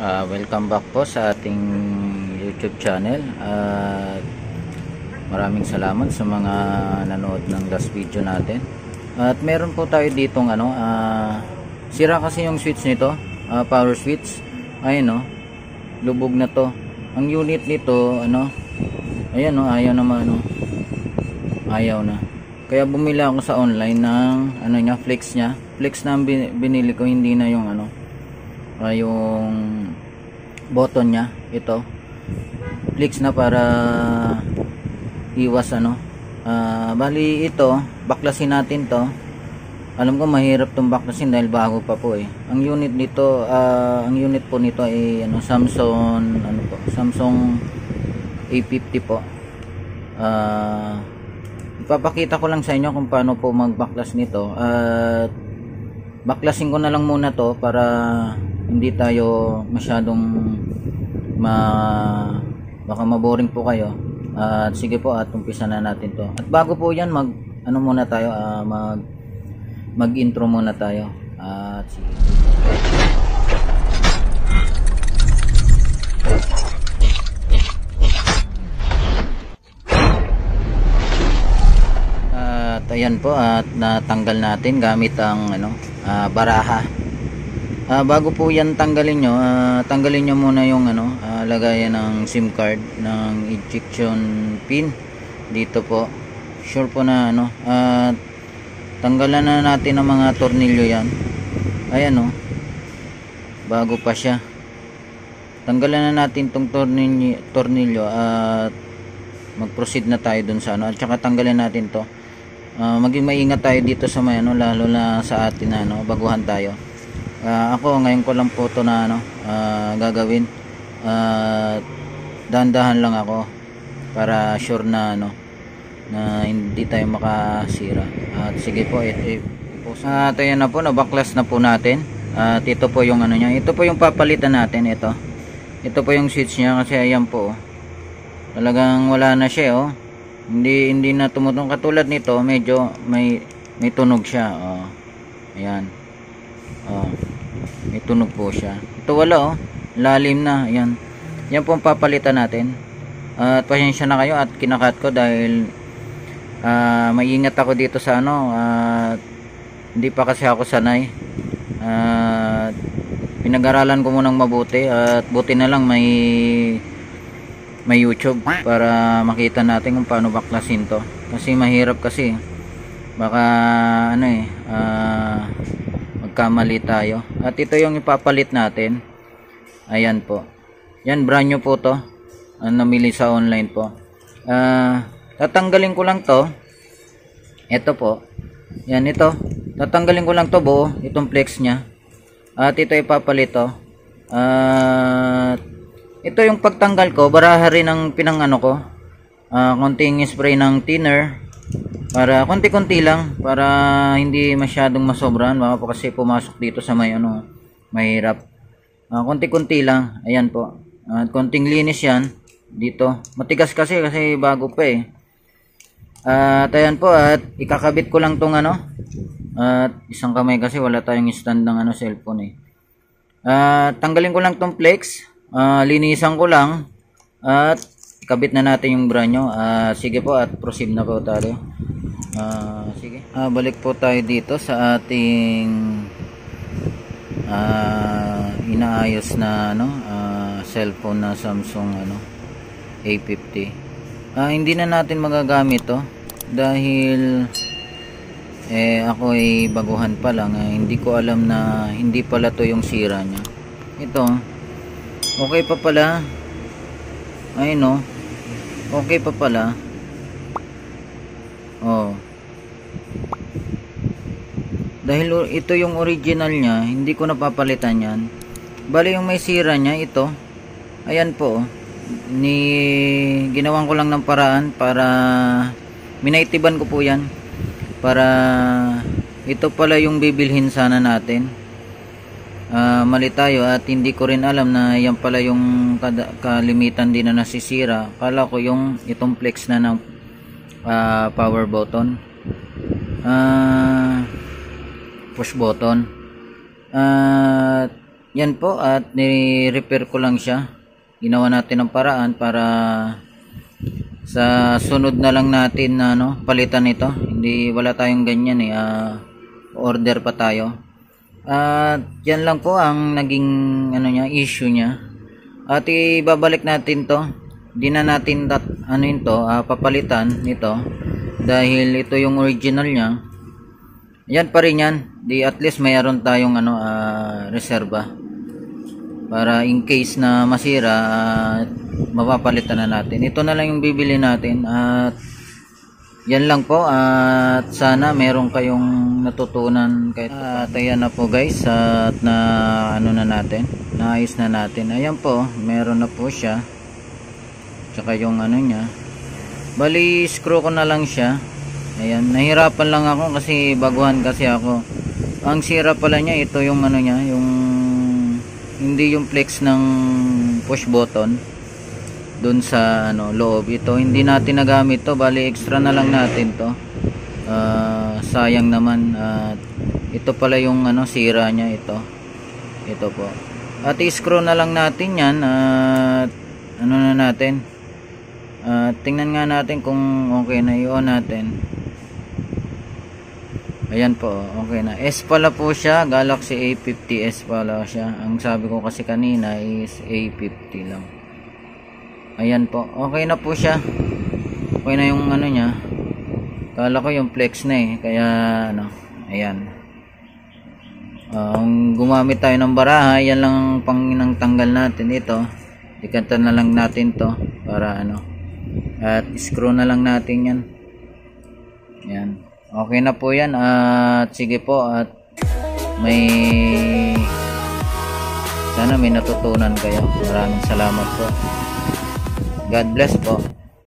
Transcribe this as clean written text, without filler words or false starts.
Welcome back po sa ating YouTube channel at maraming salamat sa mga nanood ng last video natin. At meron po tayo ditong sira kasi yung switch nito, power switch. Ayun, lubog na to. Ang unit nito ayan, ayaw naman, ayaw na. Kaya bumili ako sa online ng flex nya. Flex na ang binili ko, hindi na yung yung button nya. Ito flex na para iwas bali ito, baklasin natin to. Alam ko mahirap tong baklasin dahil bago pa po ang unit nito. Ang unit po nito ay Samsung A50 po. Ipapakita ko lang sa inyo kung paano po magbaklas nito, at baklasin ko na lang muna to para hindi tayo masyadong baka maboring po kayo. At sige po, at umpisa na natin to. At bago po yan, muna tayo, mag intro muna tayo. At sige. At ayan po, at natanggal natin gamit ang baraha. Bago po yan tanggalin nyo muna yung lagayan ng SIM card ng ejection pin dito po. Sure po na tanggalan na natin ang mga tornilyo yan. Ayan, bago pa siya. Tanggalan na natin tong tornilyo at mag-proceed na tayo dun sa at saka tanggalin natin to. Maging maingat tayo dito sa may lalo na sa atin baguhan tayo. Ako ngayon ko lang po to gagawin. Dahan-dahan lang ako para sure na na hindi tayo makasira. At sige po, at ayan na po, nabaklas na po natin. At ito po yung niya. Ito po yung papalitan natin. Ito po yung switch niya, kasi ayan po, talagang wala na siya. Hindi na tumutong. Katulad nito, medyo may tunog siya. Ayan. May tunog po siya. Ito wala, lalim na. Ayan. Yan po ang papalitan natin. At pasensya na kayo at kinakat ko dahil maingat ako dito sa hindi pa kasi ako sanay. Pinag-aralan ko munang mabuti, at buti na lang may YouTube para makita natin kung paano baklasin to, kasi mahirap kasi baka magkamali tayo. At ito yung ipapalit natin. Ayan po, yan, brand new po to, namili sa online po. Tatanggalin ko lang to. Ito po, yan, ito tatanggalin ko lang to buo, itong flex nya, at ito ipapalit to. Ito yung pagtanggal ko, baraha rin ang ko, konting spray ng thinner para konti-konti lang, para hindi masyadong masobran, baka po kasi pumasok dito sa may mahirap. Konti-konti lang. Ayan po, at konting linis yan dito. Matigas kasi bago pa at ayan po, at ikakabit ko lang tong at isang kamay kasi wala tayong stand ng cellphone tanggalin ko lang tong flex. Linisan ko lang at ikabit na natin yung brand new. Sige po, at proceed na po tayo. Sige, balik po tayo dito sa ating inaayos na cellphone na Samsung A50. Hindi na natin magagamit to dahil ako ay baguhan pa lang. Hindi ko alam na hindi pala to yung sira nya. Ito okay pa pala. Ayun, okay pa pala. Dahil ito yung original nya, hindi ko napapalitan yan. Bali yung may sira nya ito. Ayan po, ginawan ko lang ng paraan para minaitiban ko po yan, para ito pala yung bibilhin sana natin. Mali tayo, at hindi ko rin alam na yan pala yung kalimitan din na nasisira. Kala ko yung itong flex na ng power button, push button. yan po, at ni-repair ko lang siya. Ginawa natin ng paraan para sa sunod na lang natin na palitan ito. Hindi, wala tayong ganyan order pa tayo. At yan lang po ang naging issue niya. At ibabalik natin to. Hindi na natin papalitan nito dahil ito yung original niya. Yan pa rin yan. Di at least mayroon tayong reserba para in case na masira mapapalitan na natin. Ito na lang yung bibili natin at yan lang po, at sana meron kayong natutunan kahit at ayan na po guys, at naayos na natin. Ayan po, meron na po siya, tsaka yung niya, bali screw ko na lang siya. Ayan, nahirapan lang ako kasi baguhan kasi ako. Ang sira pala niya, ito yung niya, yung hindi yung flex ng push button dun sa loob. Ito hindi natin nagamit to, bali extra na lang natin to. Sayang naman. Ito pala yung sira niya, ito po. At i-screw na lang natin yan at na natin. Tingnan nga natin kung okay na, i-on natin. Ayan po, okay na. S pala po siya, Galaxy A50s pala siya. Ang sabi ko kasi kanina is A50 lang. Ayan po, okay na po siya. Okay na yung niya. Kala ko yung flex na kaya ayan. Gumamit tayo ng baraha, yan lang ang tanggal natin ito. Ikatan na lang natin to para at screw na lang natin yan. Ayan. Okay na po yan, at sige po, at sana may natutunan kayo. Maraming salamat po. God bless po.